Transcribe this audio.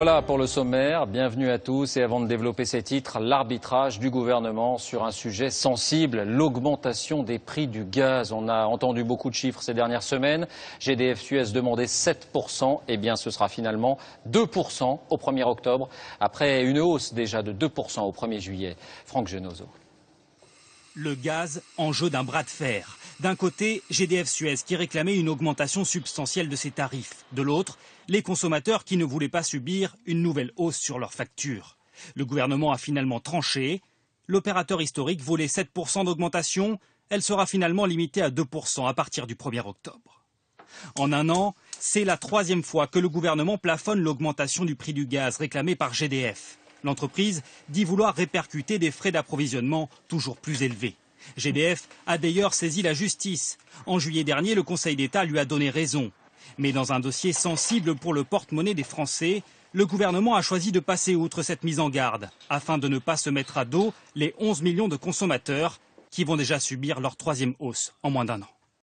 Voilà pour le sommaire, bienvenue à tous et avant de développer ces titres, l'arbitrage du gouvernement sur un sujet sensible, l'augmentation des prix du gaz. On a entendu beaucoup de chiffres ces dernières semaines. GDF Suez demandait 7%, eh bien ce sera finalement 2% au 1er octobre, après une hausse déjà de 2% au 1er juillet. Franck Genozo. Le gaz, enjeu d'un bras de fer. D'un côté, GDF Suez qui réclamait une augmentation substantielle de ses tarifs. De l'autre, les consommateurs qui ne voulaient pas subir une nouvelle hausse sur leurs factures. Le gouvernement a finalement tranché. L'opérateur historique voulait 7% d'augmentation. Elle sera finalement limitée à 2% à partir du 1er octobre. En un an, c'est la troisième fois que le gouvernement plafonne l'augmentation du prix du gaz réclamé par GDF. L'entreprise dit vouloir répercuter des frais d'approvisionnement toujours plus élevés. GDF a d'ailleurs saisi la justice. En juillet dernier, le Conseil d'État lui a donné raison. Mais dans un dossier sensible pour le porte-monnaie des Français, le gouvernement a choisi de passer outre cette mise en garde, afin de ne pas se mettre à dos les 11 millions de consommateurs qui vont déjà subir leur troisième hausse en moins d'un an.